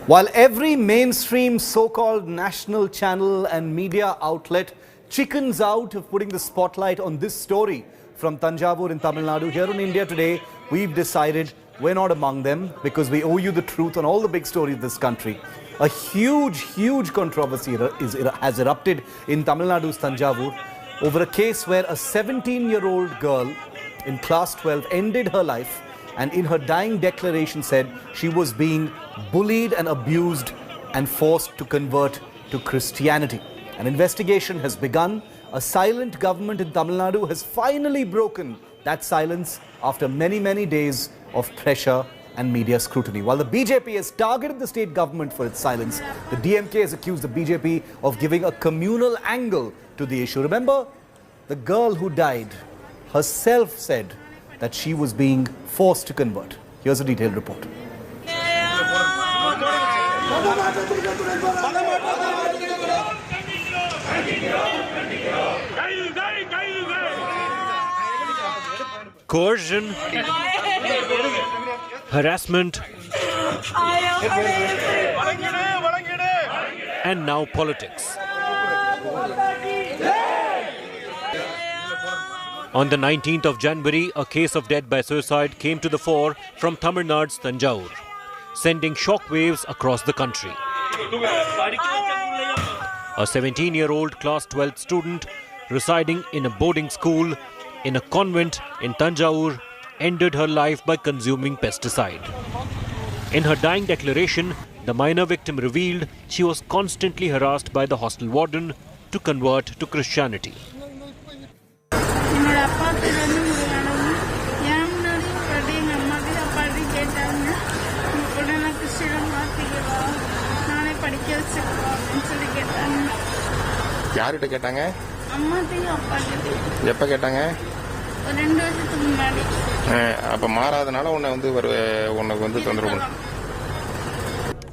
While every mainstream so-called national channel and media outlet chickens out of putting the spotlight on this story from Thanjavur in Tamil Nadu, here in India today, we've decided we're not among them because we owe you the truth on all the big stories of this country. A huge controversy has erupted in Tamil Nadu's Thanjavur over a case where a 17-year-old girl in class 12 ended her life and in her dying declaration said she was being bullied and abused and forced to convert to Christianity. An investigation has begun. A silent government in Tamil Nadu has finally broken that silence after many days of pressure and media scrutiny. While the BJP has targeted the state government for its silence, the DMK has accused the BJP of giving a communal angle to the issue. Remember, the girl who died herself said that she was being forced to convert. Here's a detailed report. Coercion, harassment, and now politics. On the 19th of January, a case of death by suicide came to the fore from Tamil Nadu's Thanjavur, sending shockwaves across the country. A 17-year-old class 12 student residing in a boarding school in a convent in Thanjavur ended her life by consuming pesticide. In her dying declaration, the minor victim revealed she was constantly harassed by the hostel warden to convert to Christianity. யார்கிட்ட கேட்டாங்க? அம்மாட்டையும் அப்பாட்டையும். எப்ப கேட்டாங்க? 2 வருஷத்துக்கு முன்னாடி. அப்ப மாறாதனால உனக்கு வந்து தொந்தரவு பண்ணு.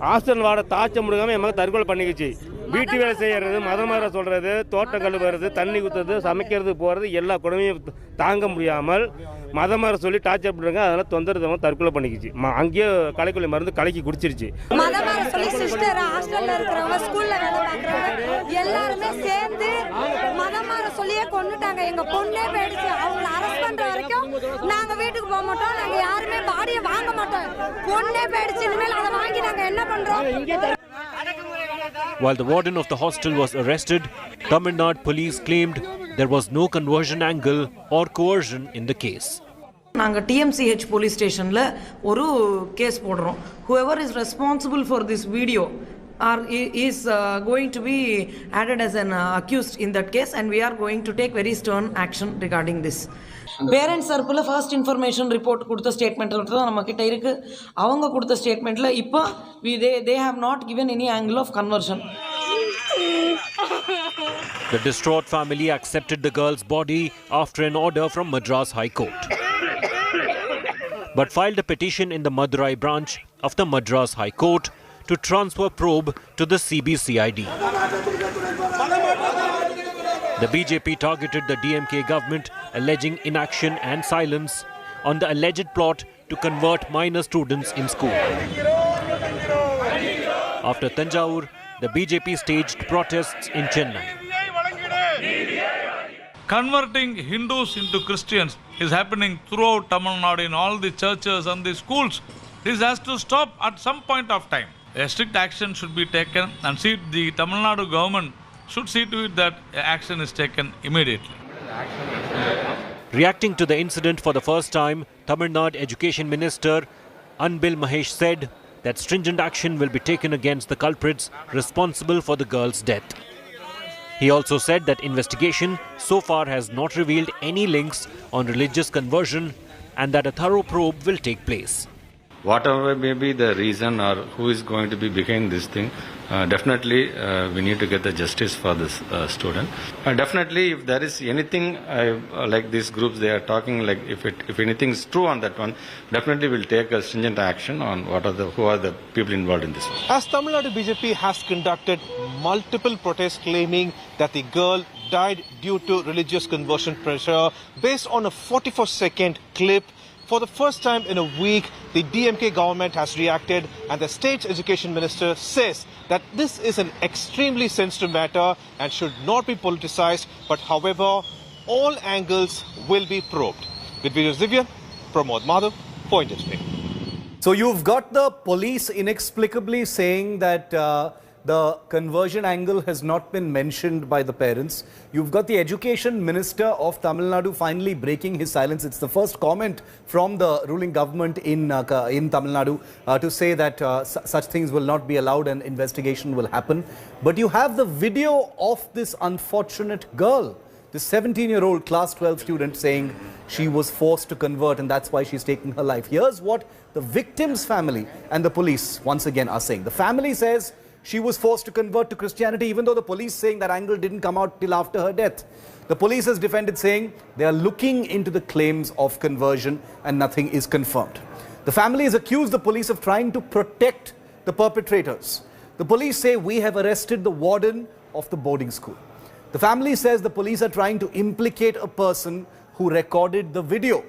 ஹாஸ்டல் வாட தாச்ச முடியாம என் மகன் தற்கொலை பண்ணிக்கிச்சு. வீட்டு வேலை செய்யறது, மதம் மாற சொல்றது, தோட்டம் கழுவுறது, தண்ணி ஊத்துறது, சமைக்கிறது போறது எல்லா கொடுமையும் தாங்க முடியாமல் மதம் மாற சொல்லி டார்ச்சர் பண்றாங்க. அதனால தொந்தரவு தற்கொலை பண்ணிக்கிச்சு. அங்கேயே கலைக்குள்ளி மருந்து கலக்கி குடிச்சிருச்சு. மதம் மாற சொல்லி சிஸ்டர் ஹாஸ்டல்ல இருக்கிறவங்க, ஸ்கூல்ல வேலை பார்க்கறவங்க எல்லாரும் சேர்ந்து மதம் மாற சொல்லியே கொன்னுட்டாங்க. எங்க பொண்ணே போயிடுச்சு. அவங்க அரெஸ்ட் பண்ற வரைக்கும் நாங்க வீட்டுக்கு போக மாட்டோம். நாங்க யாருமே பாடியை வாங்க மாட்டோம். பொண்ணே போயிடுச்சு. இனிமேல் அதை வாங்கி நாங்க என்ன பண்றோம்? While the warden of the hostel was arrested, Tamil Nadu police claimed there was no conversion angle or coercion in the case. நாங்க TMCH police stationல ஒரு கேஸ் போடுறோம். Whoever is responsible for this video is going to be added as an accused in that case, and we are going to take very stern action regarding this. Parents தரப்புல first information report கொடுத்த statement தான் நம்ம கிட்ட இருக்கு. அவங்க கொடுத்த ஸ்டேட்மெண்ட்ல இப்போ they have not given any angle of conversion. The distraught family accepted the girl's body after an order from Madras High Court, but filed a petition in the Madurai branch of the Madras High Court to transfer probe to the CBCID. The BJP targeted the DMK government, alleging inaction and silence on the alleged plot to convert minor students in school. After Thanjavur, the BJP staged protests in Chennai. Converting Hindus into Christians is happening throughout Tamil Nadu in all the churches and the schools. This has to stop at some point of time. A strict action should be taken, and see the Tamil Nadu government should see to it that action is taken immediately. Reacting to the incident for the first time, Tamil Nadu Education Minister Anbil Mahesh said that stringent action will be taken against the culprits responsible for the girl's death. He also said that investigation so far has not revealed any links on religious conversion and that a thorough probe will take place. Whatever may be the reason or who is going to be behind this thing, definitely we need to get the justice for this student. Definitely, if there is anything like these groups they are talking, like if anything is true on that one, definitely we'll take a stringent action on who are the people involved in this one. As Tamil Nadu BJP has conducted multiple protests claiming that the girl died due to religious conversion pressure, based on a 44-second clip. For the first time in a week, the DMK government has reacted, and the state's education minister says that this is an extremely sensitive matter and should not be politicized, but however, all angles will be probed. With videos Divya, Pramod Madhav, Point Display. So you've got the police inexplicably saying that the conversion angle has not been mentioned by the parents. You've got the education minister of Tamil Nadu finally breaking his silence. It's the first comment from the ruling government in Tamil Nadu to say that such things will not be allowed and investigation will happen. But you have the video of this unfortunate girl, this 17-year-old class 12 student, saying she was forced to convert and that's why she's taking her life. Here's what the victim's family and the police once again are saying. The family says she was forced to convert to Christianity, even though the police saying that angle didn't come out till after her death. The police has defended, saying they are looking into the claims of conversion and nothing is confirmed. The family has accused the police of trying to protect the perpetrators. The police say we have arrested the warden of the boarding school. The family says the police are trying to implicate a person who recorded the video.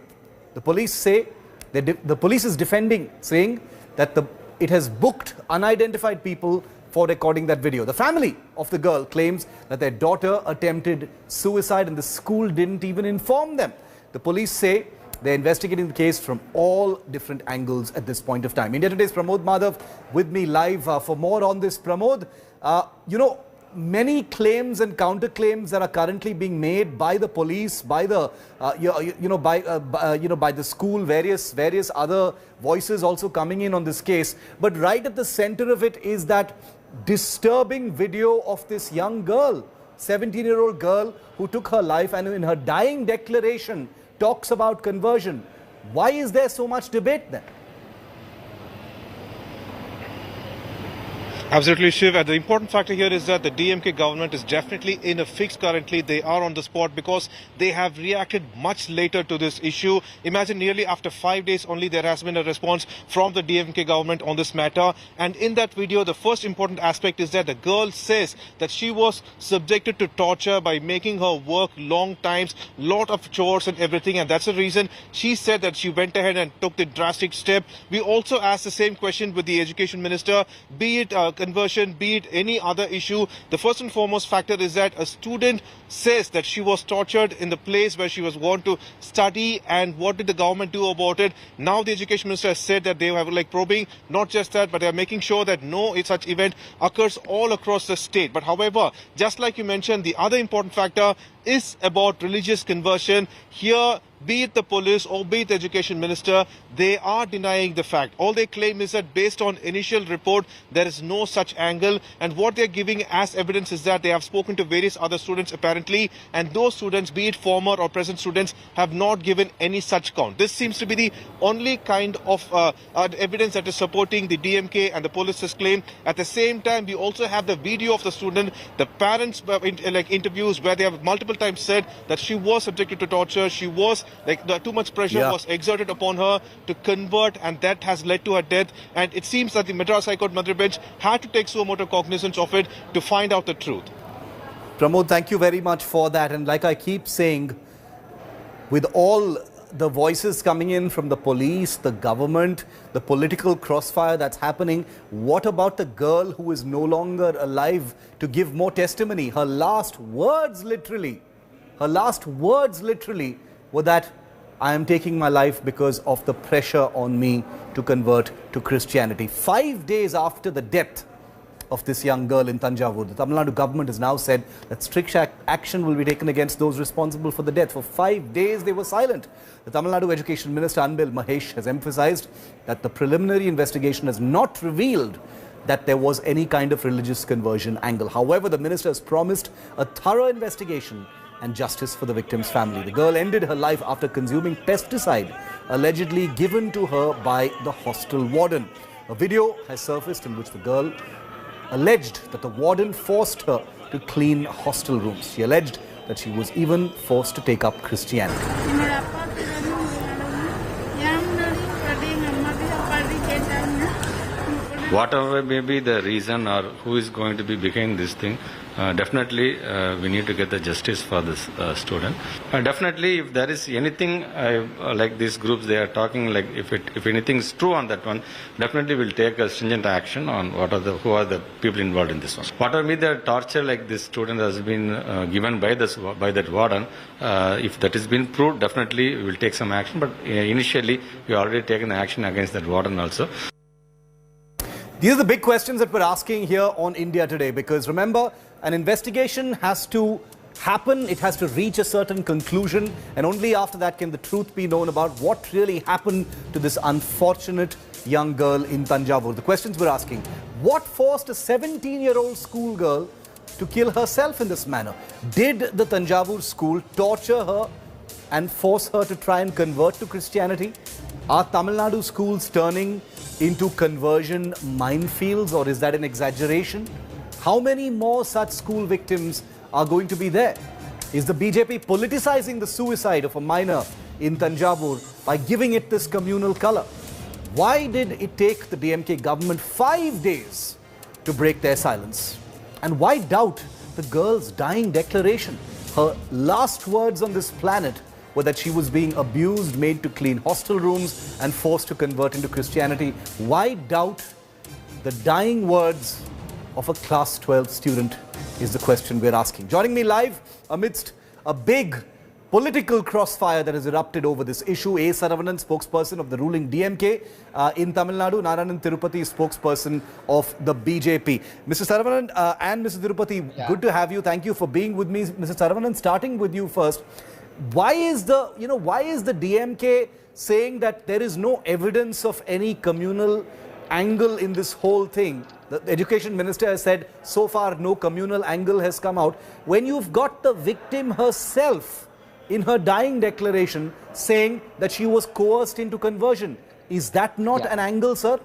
The police say, the police is defending, saying that it has booked unidentified people for recording that video. The family of the girl claims that their daughter attempted suicide and the school didn't even inform them. The police say they're investigating the case from all different angles at this point of time. India Today's Pramod Madhav with me live for more on this. Pramod, many claims and counterclaims that are currently being made by the police, by the by the school, various other voices also coming in on this case. But right at the center of it is that disturbing video of this young girl, 17-year-old girl who took her life, and in her dying declaration talks about conversion. Why is there so much debate then? Absolutely, Shiv. And the important factor here is that the DMK government is definitely in a fix currently. They are on the spot because they have reacted much later to this issue. Imagine nearly after 5 days only there has been a response from the DMK government on this matter. And in that video, the first important aspect is that the girl says that she was subjected to torture by making her work long times, lot of chores and everything. And that's the reason she said that she went ahead and took the drastic step. We also asked the same question with the education minister, be it conversion, be it any other issue. The first and foremost factor is that a student says that she was tortured in the place where she was going to study, and what did the government do about it? Now the education minister has said that they have probing, not just that, but they are making sure that no such event occurs all across the state. But however, just like you mentioned, the other important factor is about religious conversion. Here, be it the police or be it the education minister, they are denying the fact. All they claim is that based on initial report, there is no such angle. And what they're giving as evidence is that they have spoken to various other students apparently, and those students, be it former or present students, have not given any such count. This seems to be the only kind of evidence that is supporting the DMK and the police's claim. At the same time, we also have the video of the student, the parents' interviews where they have multiple times said that she was subjected to torture, she was too much pressure was exerted upon her to convert, and that has led to her death. And it seems that the Madras High Court Madras bench had to take suo motu cognizance of it to find out the truth. Pramod, thank you very much for that. And like I keep saying, with all the voices coming in from the police, the government, the political crossfire that's happening, what about the girl who is no longer alive to give more testimony? Her last words literally were that I am taking my life because of the pressure on me to convert to Christianity. 5 days after the death of this young girl in Thanjavur, the Tamil Nadu government has now said that strict action will be taken against those responsible for the death. For 5 days they were silent. The Tamil Nadu Education Minister Unverified Mahesh has emphasized that the preliminary investigation has not revealed that there was any kind of religious conversion angle. However, the minister has promised a thorough investigation and justice for the victim's family. The girl ended her life after consuming pesticide allegedly given to her by the hostel warden. A video has surfaced in which the girl alleged that the warden forced her to clean hostel rooms. She alleged that she was even forced to take up Christianity. Whatever may be the reason or who is going to be behind this thing, definitely we need to get the justice for this student. Definitely, if there is anything like these groups they are talking, like if anything is true on that one, definitely we'll take a stringent action on who are the people involved in this one. Whatever may the torture like this student has been given by that warden, if that has been proved, definitely we will take some action. But initially, we already taken action against that warden also. These are the big questions that we're asking here on India Today, because remember, an investigation has to happen, it has to reach a certain conclusion, and only after that can the truth be known about what really happened to this unfortunate young girl in Thanjavur. The questions we're asking: what forced a 17-year-old schoolgirl to kill herself in this manner? Did the Thanjavur school torture her and force her to try and convert to Christianity? Are Tamil Nadu schools turning into conversion minefields, or is that an exaggeration? How many more such school victims are going to be there? Is the BJP politicizing the suicide of a minor in Thanjavur by giving it this communal color? Why did it take the DMK government 5 days to break their silence? And why doubt the girl's dying declaration? Her last words on this planet were that she was being abused, made to clean hostel rooms and forced to convert into Christianity. Why doubt the dying words of a class 12 student is the question we're asking. Joining me live amidst a big political crossfire that has erupted over this issue, A. Saravanan, spokesperson of the ruling DMK in Tamil Nadu, Narayanan Tirupati, spokesperson of the BJP. Mr. Saravanan and Mr. Tirupati, good to have you. Thank you for being with me. Mr. Saravanan, starting with you first. Why is the DMK saying that there is no evidence of any communal angle in this whole thing? The education minister has said so far no communal angle has come out. When you've got the victim herself in her dying declaration saying that she was coerced into conversion, is that not an angle, sir?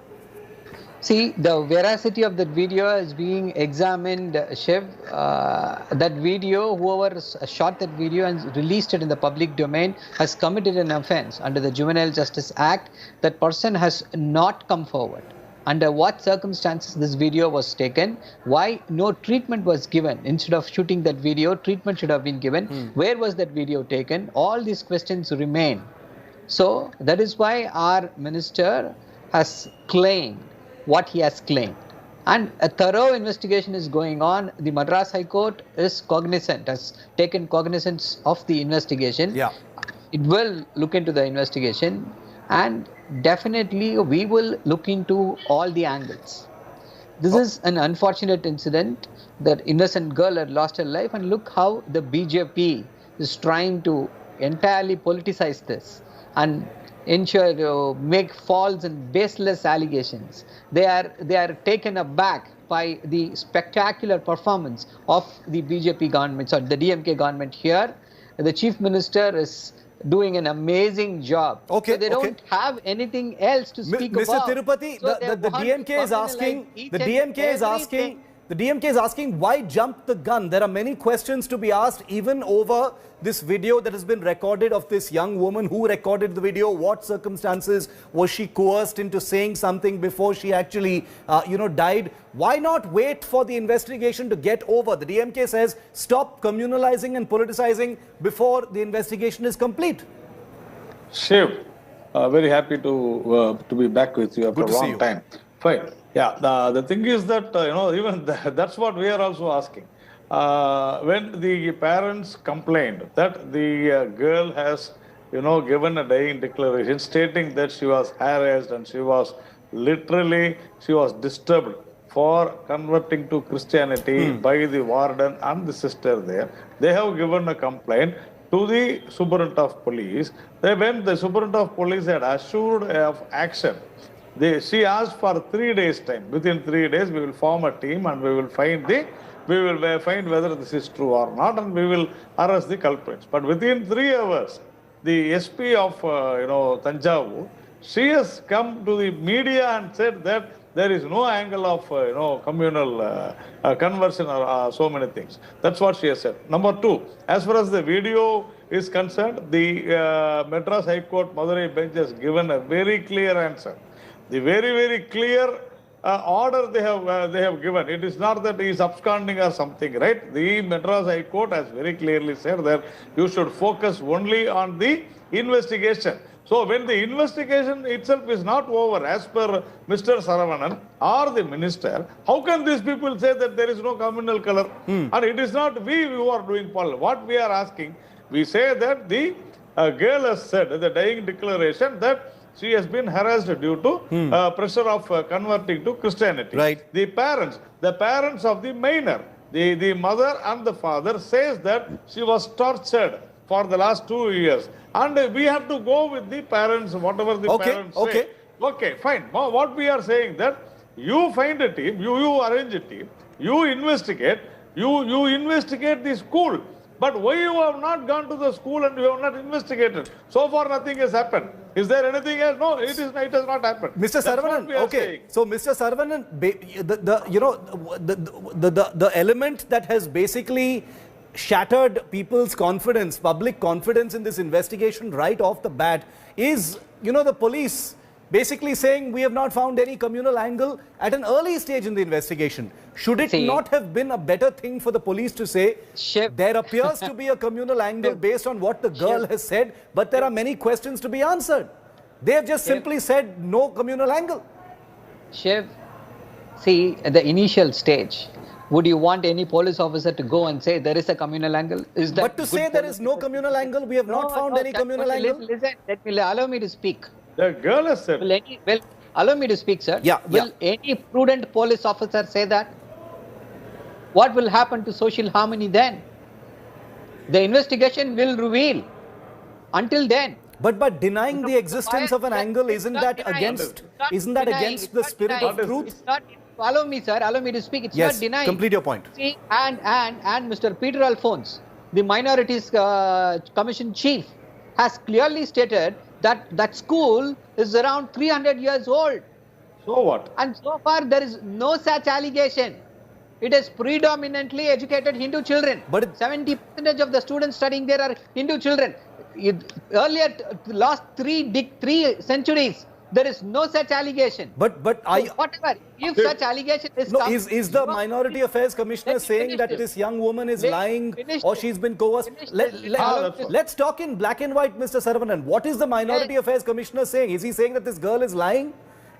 See, the veracity of that video is being examined, Shiv. That video, whoever shot that video and released it in the public domain has committed an offense under the Juvenile Justice Act. That person has not come forward. Under what circumstances this video was taken, why no treatment was given. Instead of shooting that video, treatment should have been given. Where was that video taken? All these questions remain. So that is why our minister has claimed what he has claimed. And a thorough investigation is going on. The Madras High Court is cognizant, has taken cognizance of the investigation. Yeah. It will look into the investigation, and definitely we will look into all the angles. This is an unfortunate incident. That innocent girl had lost her life, and look how the BJP is trying to entirely politicize this and ensure make false and baseless allegations. They are taken aback by the spectacular performance of the BJP government, sorry, the DMK government here. The chief minister is doing an amazing job. Okay, so they don't have anything else to speak about. Mr. Tirupati, so the DMK is asking, the DMK is asking why jump the gun? There are many questions to be asked, even over this video that has been recorded of this young woman. Who recorded the video? What circumstances? Was she coerced into saying something before she actually, died? Why not wait for the investigation to get over? The DMK says stop communalizing and politicizing before the investigation is complete. Shiv, very happy to be back with you after a long time. Fine. Yeah, the thing is that, even that's what we are also asking. When the parents complained that the girl has, given a dying declaration stating that she was harassed and she was disturbed for converting to Christianity by the warden and the sister there, they have given a complaint to the superintendent of police. When the superintendent of police had assured of action, she asked for 3 days time. Within 3 days, we will form a team and we will find whether this is true or not, and we will arrest the culprits. But within 3 hours, the SP of Thanjavur, she has come to the media and said that there is no angle of communal conversion or so many things. That's what she has said. Number 2, as far as the video is concerned, the Madras High Court Madurai bench has given a very clear answer. The very, very clear order they have given. It is not that he is absconding or something, right? The Madras High Court has very clearly said that you should focus only on the investigation. So when the investigation itself is not over, as per Mr. Saravanan or the minister, how can these people say that there is no communal color? And it is not we who are doing politics. What we are asking, we say that the girl has said in the dying declaration that she has been harassed due to pressure of converting to Christianity. Right. The parents of the minor, the mother and the father says that she was tortured for the last 2 years. And we have to go with the parents, whatever the parents say. Okay, fine. What we are saying that you find a team, you arrange a team, you investigate, you investigate the school. But why you have not gone to the school and you have not investigated? So far nothing has happened. Is there anything else? No, it has not happened. Mr. Saravanan, okay. So, Mr. Saravanan, the element that has basically shattered people's confidence, public confidence in this investigation right off the bat is, the police basically saying we have not found any communal angle at an early stage in the investigation. Should it not have been a better thing for the police to say, there appears to be a communal angle based on what the girl has said, but there are many questions to be answered. They have just simply said no communal angle. Shiv, see, at the initial stage, would you want any police officer to go and say there is a communal angle? Is that but to say there is no communal angle, we have not found any communal angle. Listen, allow me to speak. The girl has said. Well, allow me to speak, sir. Will any prudent police officer say that? What will happen to social harmony then? The investigation will reveal. Until then. But denying the existence of an angle, isn't that against the spirit of truth? It's not. Allow me, sir. Allow me to speak. It's not denying. Yes, complete your point. See, and Mr. Peter Alphonse, the Minorities Commission chief, has clearly stated that school is around 300 years old. So what? And so far there is no such allegation. It is predominantly educated Hindu children. But 70% of the students studying there are Hindu children. Earlier, last three centuries, there is no such allegation. But whatever, if such allegation is is the Minority Affairs Commissioner saying that this young woman is lying or she's been coerced? Let's talk in black and white, Mr. Saravanan. What is the Minority Affairs Commissioner saying? Is he saying that this girl is lying?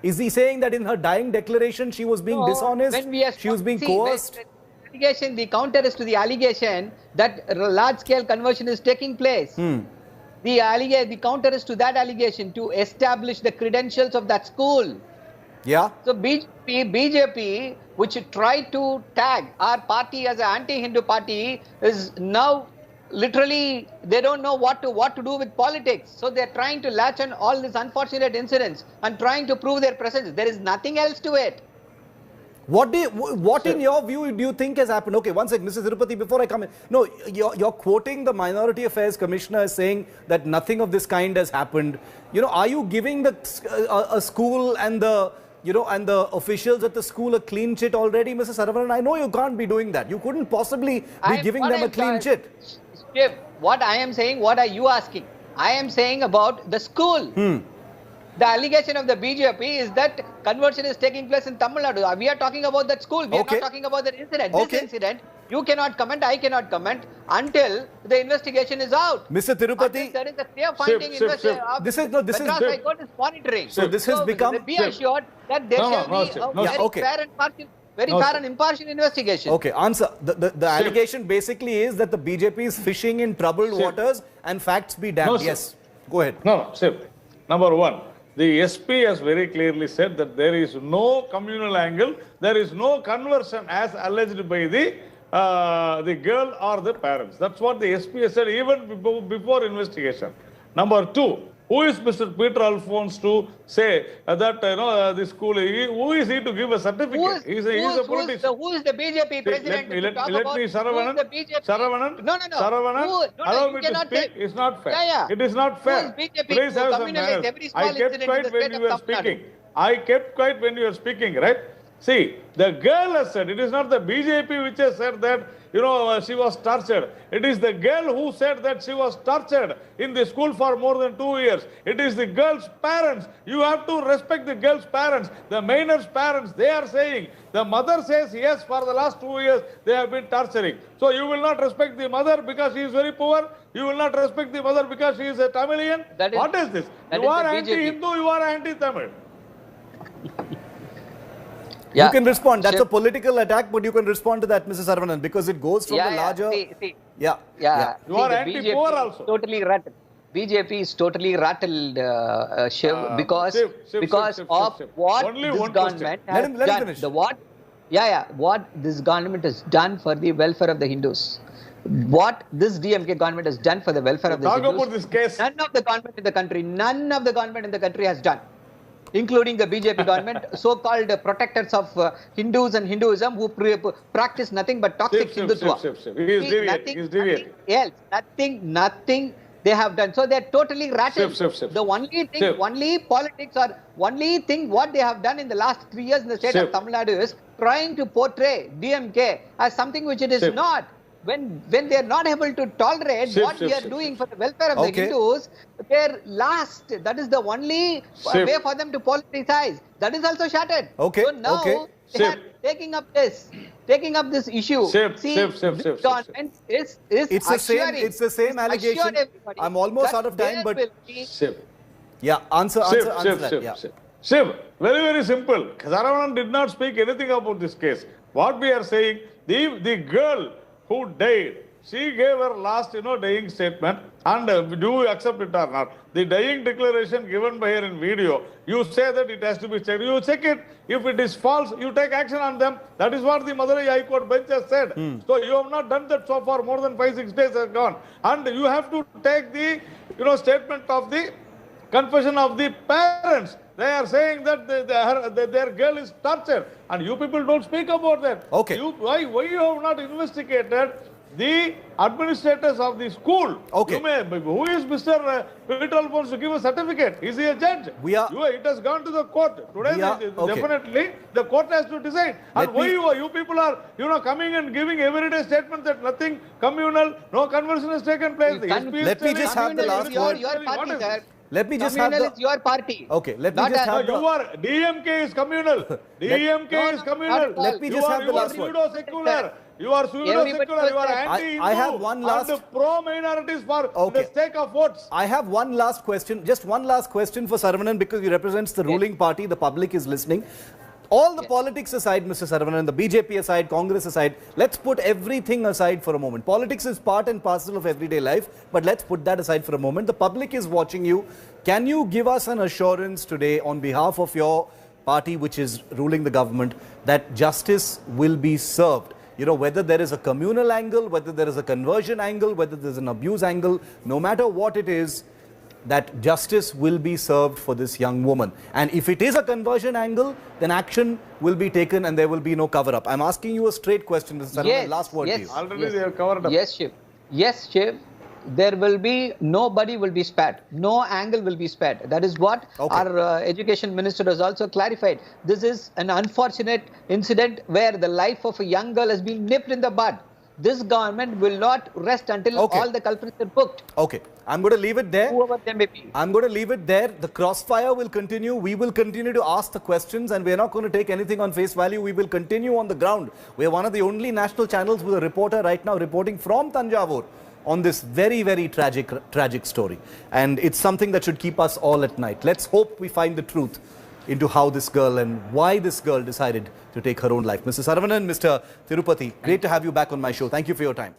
Is he saying that in her dying declaration she was being dishonest? She was being coerced? The counter is to the allegation that large-scale conversion is taking place. The counter is to that allegation to establish the credentials of that school. Yeah. So BJP, which tried to tag our party as an anti-Hindu party, is now literally they don't know what to do with politics. So they're trying to latch on all these unfortunate incidents and trying to prove their presence. There is nothing else to it. What in your view do you think has happened? Okay, one second, Mr. Tirupati, before I come in. No, you're quoting the Minority Affairs Commissioner as saying that nothing of this kind has happened. Are you giving a school and the officials at the school a clean chit already, Mr. Saravanan? I know you can't be doing that. You couldn't possibly be giving them a clean chit. What I am saying, what are you asking? I am saying about the school. The allegation of the BJP is that conversion is taking place in Tamil Nadu. We are talking about that school. We are not talking about that incident. This incident, you cannot comment, I cannot comment until the investigation is out. Mr. Tirupati, there is a clear finding this is monitoring. So this has become. Be assured that there shall be a very fair and impartial investigation. Okay, answer. The allegation basically is that the BJP is fishing in troubled waters and facts be damned. Yes, go ahead. No, number one. The SP has very clearly said that there is no communal angle, there is no conversion as alleged by the girl or the parents. That's what the SP has said even before investigation. Number two, who is Mr. Peter Alphonse to say that the school? Who is he to give a certificate? He's a politician. Who is the BJP president? Let me, Saravanan. No. Saravanan, allow me to speak. It's not fair. It is not fair. Please have some manners. I kept quiet when you were speaking. Right? See, the girl has said, it is not the BJP which has said that, she was tortured. It is the girl who said that she was tortured in the school for more than 2 years. It is the girl's parents. You have to respect the girl's parents. The minor's parents, they are saying. The mother says, yes, for the last 2 years, they have been torturing. So you will not respect the mother because she is very poor. You will not respect the mother because she is a Tamilian. What is this? You are anti-Hindu, you are anti-Tamil. You can respond. That's a political attack, but you can respond to that, Mrs. Saravanan, because it goes from the larger... You are anti-poor also. Totally rattled. BJP is totally rattled, Shiv, because of what this government has done. What this government has done for the welfare of the Hindus. What this DMK government has done for the welfare of the Hindus. Talk about this case. None of the government in the country has done. Including the BJP government, so-called protectors of Hindus and Hinduism who practice nothing but toxic Hindutva. Nothing they have done. So they are totally rattled. The only thing what they have done in the last 3 years in the state of Tamil Nadu is trying to portray DMK as something which it is not. When they are not able to tolerate what we are doing for the welfare of the Hindus, their last, that is the only way for them to politicize. That is also shattered. So now they are taking up this issue. This government is it's the same allegation. I'm almost out of time, but answer that. Shiv, very, very simple. Saravanan did not speak anything about this case. What we are saying, the girl who died, she gave her last, dying statement, and do you accept it or not? The dying declaration given by her in video, you say that it has to be checked. You check it. If it is false, you take action on them. That is what the Madurai High Court bench has said. So you have not done that so far. More than 5-6 days have gone. And you have to take the, statement of the confession of the parents. They are saying that their girl is tortured, and you people don't speak about that. Why you have not investigated the administrators of the school? Who is Mr. Peter Alphonse to give a certificate? Is he a judge? It has gone to the court. Today, definitely, the court has to decide. And why you people are, coming and giving everyday statements that nothing communal, no conversion has taken place. Let me just have the last word. Your party, sir. Let me just communal have is your party. Let me just have DMK is communal. DMK is communal. Let me just have the last word. You are pseudo-secular. You are anti-Hindu. I have one last... And pro-minorities for the sake of votes. I have one last question. Just one last question for Saravanan, because he represents the ruling party. The public is listening. All the politics aside, Mr. Saravanan, the BJP aside, Congress aside, let's put everything aside for a moment. Politics is part and parcel of everyday life, but let's put that aside for a moment. The public is watching you. Can you give us an assurance today on behalf of your party, which is ruling the government, that justice will be served? Whether there is a communal angle, whether there is a conversion angle, whether there's an abuse angle, no matter what it is, that justice will be served for this young woman. And if it is a conversion angle, then action will be taken and there will be no cover-up. I'm asking you a straight question, Mr. Saravanan. Last word to you. Already they have covered up. Yes, Shiv. There will be, nobody will be spared. No angle will be spared. That is what our education minister has also clarified. This is an unfortunate incident where the life of a young girl has been nipped in the bud. This government will not rest until all the culprits are booked. I'm going to leave it there. Whoever they may be. I'm going to leave it there. The crossfire will continue. We will continue to ask the questions, and we're not going to take anything on face value. We will continue on the ground. We're one of the only national channels with a reporter right now reporting from Thanjavur on this very, very tragic story. And it's something that should keep us all at night. Let's hope we find the truth into how this girl and why this girl decided to take her own life. Mr. Saravanan, Mr. Tirupati, great to have you back on my show. Thank you for your time.